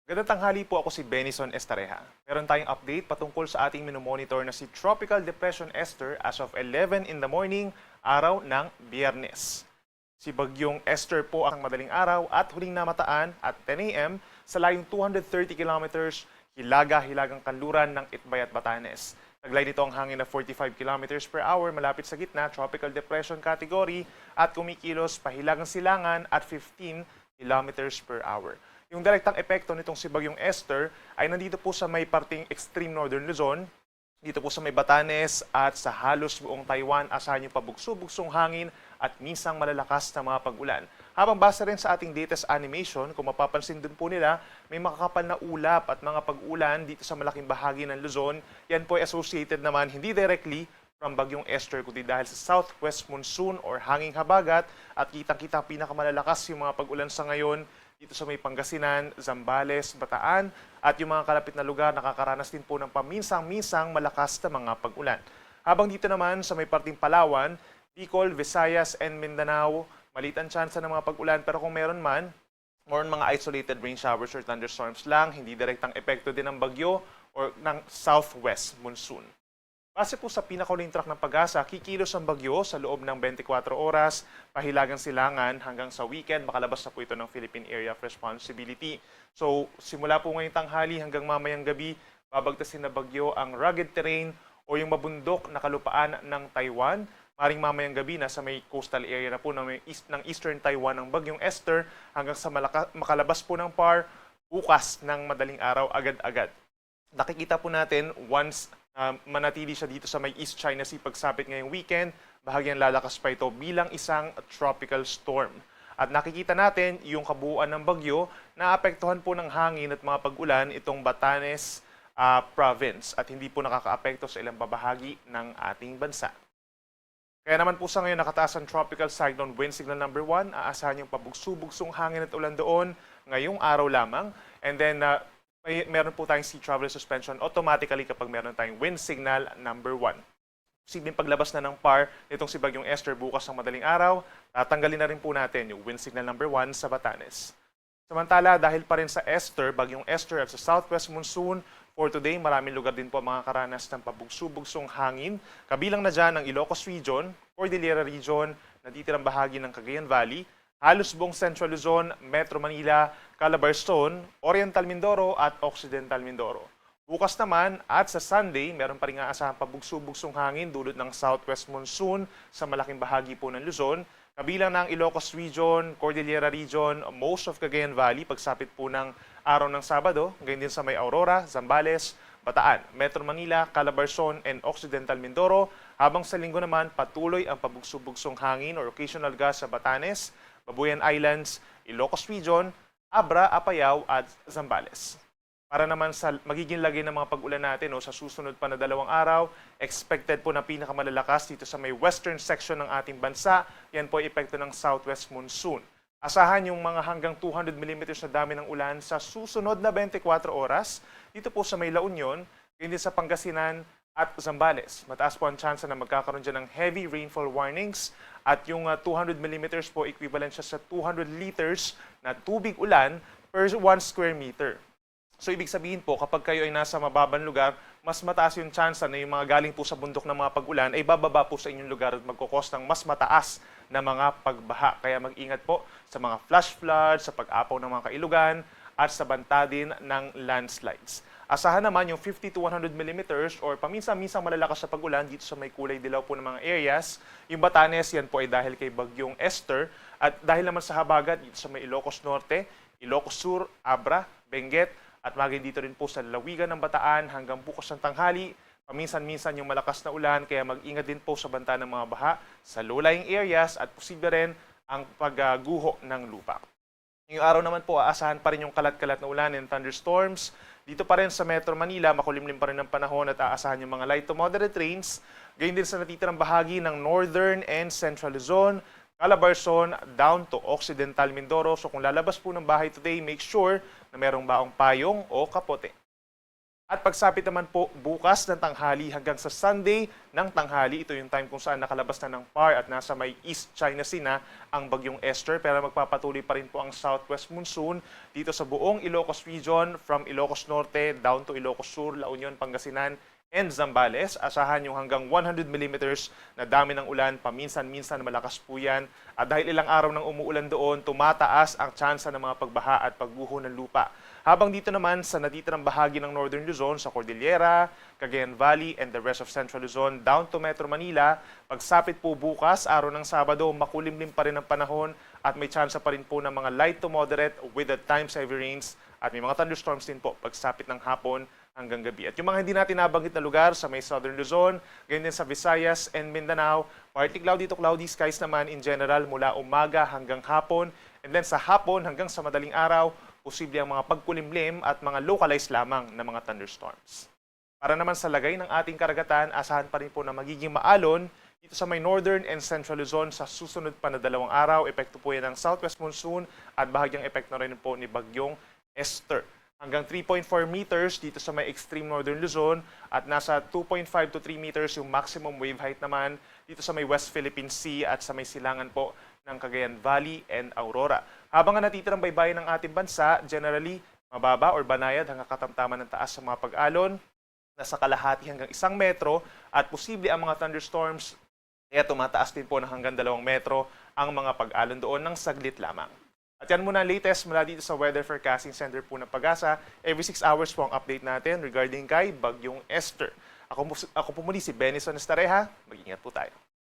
Gandang tanghali po, ako si Benison Estareja. Meron tayong update patungkol sa ating minomonitor na si Tropical Depression Esther as of 11 in the morning, araw ng Biyernes. Si Bagyong Esther po ang madaling araw at huling namataan at 10 a.m. sa layong 230 kilometers hilaga-hilagang kanluran ng Itbay at Batanes. Taglay nito ang hangin na 45 kilometers per hour malapit sa gitna, Tropical Depression category at kumikilos pahilagang silangan at 15 kilometers per hour. Yung direktang epekto nitong si Bagyong Esther ay nandito po sa may parting extreme northern Luzon, dito po sa may Batanes at sa halos buong Taiwan, asahan yung pabugso-bugsong hangin at minsang malalakas na mga pag-ulan. Habang base rin sa ating latest animation, kung mapapansin din po nila, may makakapal na ulap at mga pag-ulan dito sa malaking bahagi ng Luzon. Yan po ay associated naman hindi directly from Bagyong Esther, kundi dahil sa southwest monsoon or hanging habagat at kitang-kita pinakamalalakas yung mga pag-ulan sa ngayon dito sa may Pangasinan, Zambales, Bataan at yung mga kalapit na lugar nakakaranas din po ng paminsang-minsang malakas na mga pag-ulan. Habang dito naman sa may parting Palawan, Bicol, Visayas and Mindanao, maliit ang tsansa ng mga pag-ulan pero kung meron man, more on mga isolated rain showers or thunderstorms lang, hindi direktang epekto din ng bagyo or ng southwest monsoon. Base po sa pinakahuling track ng Pag-asa, kikilos ang bagyo sa loob ng 24 oras, pahilagang silangan hanggang sa weekend, makalabas na po ito ng Philippine Area of Responsibility. So, simula po ngayong tanghali hanggang mamayang gabi, babagtasin na bagyo ang rugged terrain o yung mabundok na kalupaan ng Taiwan. Maring mamayang gabi na sa may coastal area na po ng Eastern Taiwan ang Bagyong Esther hanggang sa makalabas po ng PAR bukas ng madaling araw agad-agad. Nakikita po natin once manatili siya dito sa may East China Sea pagsapit ngayong weekend, bahagyang lalakas pa ito bilang isang tropical storm. At nakikita natin yung kabuuan ng bagyo na apektuhan po ng hangin at mga pag-ulan itong Batanes province at hindi po nakakaapekto sa ilang babahagi ng ating bansa. Kaya naman po sa ngayon nakataas ang tropical cyclone wind signal number 1, aasahan yung pabugso-bugsong hangin at ulan doon ngayong araw lamang. And then meron po tayong sea travel suspension automatically kapag meron tayong wind signal number 1. Posibleng paglabas na ng PAR nitong si Bagyong Esther bukas ng madaling araw, tatanggalin na rin po natin yung wind signal number 1 sa Batanes. Samantala, dahil pa rin sa Esther, Bagyong Esther at sa southwest monsoon, for today, maraming lugar din po makakaranas ng pabugso-bugsong hangin. Kabilang na dyan ang Ilocos Region, Cordillera Region, natitirang bahagi ng Cagayan Valley, halos buong Central Luzon, Metro Manila, Calabarzon, Oriental Mindoro at Occidental Mindoro. Bukas naman at sa Sunday, meron pa rin aasahang pabugso-bugsong hangin dulot ng southwest monsoon sa malaking bahagi po ng Luzon. Kabilang ng Ilocos Region, Cordillera Region, most of Cagayan Valley, pagsapit po ng araw ng Sabado, gayon din sa may Aurora, Zambales, Bataan, Metro Manila, Calabarzon, and Occidental Mindoro. Habang sa linggo naman, patuloy ang pabugso-bugsong hangin or occasional gust sa Batanes, Babuyan Islands, Ilocos Region, Abra, Apayao at Zambales. Para naman sa magiging lagay ng mga pag-ulan natin sa susunod pa na 2 araw, expected po na pinakamalalakas dito sa may western section ng ating bansa. Yan po ay epekto ng southwest monsoon. Asahan yung mga hanggang 200 mm na dami ng ulan sa susunod na 24 oras dito po sa may La Union, hindi sa Pangasinan at Zambales. Mataas po ang tsansa na magkakaroon dyan ng heavy rainfall warnings at yung 200 mm po equivalent siya sa 200 liters na tubig ulan per 1 square meter. So ibig sabihin po, kapag kayo ay nasa mababang lugar, mas mataas yung tsansa na yung mga galing po sa bundok ng mga pag-ulan ay bababa po sa inyong lugar at magkukos ng mas mataas na mga pagbaha. Kaya mag-ingat po sa mga flash floods, sa pag-apaw ng mga kailugan, at sa banta din ng landslides. Asahan naman yung 50 to 100 mm or paminsan-minsang malalakas sa pag-ulan dito sa may kulay dilaw po ng mga areas. Yung Batanes, yan po ay dahil kay Bagyong Esther at dahil naman sa habagat dito sa may Ilocos Norte, Ilocos Sur, Abra, Benguet at maging dito rin po sa lalawigan ng Bataan hanggang bukas ng tanghali. Paminsan-minsan yung malakas na ulan kaya mag-ingat din po sa banta ng mga baha sa low-lying areas at posible rin ang pagguho ng lupa. Ngayong araw naman po, aasahan pa rin yung kalat-kalat na ulan and thunderstorms. Dito pa rin sa Metro Manila, makulimlim pa rin ang panahon at aasahan yung mga light to moderate rains. Gayun din sa natitirang bahagi ng Northern and Central Luzon, Calabarzon, down to Occidental Mindoro. So kung lalabas po ng bahay today, make sure na merong baong payong o kapote. At pagsapit naman po bukas ng tanghali hanggang sa Sunday ng tanghali, ito yung time kung saan nakalabas na ng PAR at nasa may East China Sea na ang bagyong Esther. Pero magpapatuloy pa rin po ang southwest monsoon dito sa buong Ilocos Region from Ilocos Norte down to Ilocos Sur, La Union, Pangasinan, and Zambales. Asahan yung hanggang 100 millimeters na dami ng ulan, paminsan-minsan malakas po yan. At dahil ilang araw nang umuulan doon, tumataas ang tsansa ng mga pagbaha at pagguho ng lupa. Habang dito naman sa natitirang bahagi ng Northern Luzon, sa Cordillera, Cagayan Valley, and the rest of Central Luzon down to Metro Manila, pagsapit po bukas, araw ng Sabado, makulimlim pa rin ang panahon at may tsansa pa rin po ng mga light to moderate with at times heavy rains at may mga thunderstorms din po pagsapit ng hapon hanggang gabi. At yung mga hindi natin nabanggit na lugar sa may Southern Luzon, ganyan din sa Visayas and Mindanao, partly cloudy to cloudy skies naman in general mula umaga hanggang hapon. And then sa hapon hanggang sa madaling araw, posible ang mga pagkulimlim at mga localized lamang na mga thunderstorms. Para naman sa lagay ng ating karagatan, asahan pa rin po na magiging maalon dito sa may Northern and Central Luzon sa susunod pa na 2 araw. Epekto po yan ng southwest monsoon at bahagyang epekto rin po ni bagyong Esther. Hanggang 3.4 meters dito sa may extreme Northern Luzon at nasa 2.5 to 3 meters yung maximum wave height naman dito sa may West Philippine Sea at sa may silangan po ng Cagayan Valley and Aurora. Habang ang natitirang baybayin ng ating bansa, generally mababa or banayad hanggang katamtaman ng taas sa mga pag-alon, nasa kalahati hanggang 1 metro at posible ang mga thunderstorms kaya tumataas din po ng hanggang 2 metro ang mga pag-alon doon ng saglit lamang. At yan muna ang latest mula dito sa Weather Forecasting Center po ng Pag-asa. Every 6 hours po ang update natin regarding kay Bagyong Esther. Ako po muli si Benison Estareja. Mag-ingat po tayo.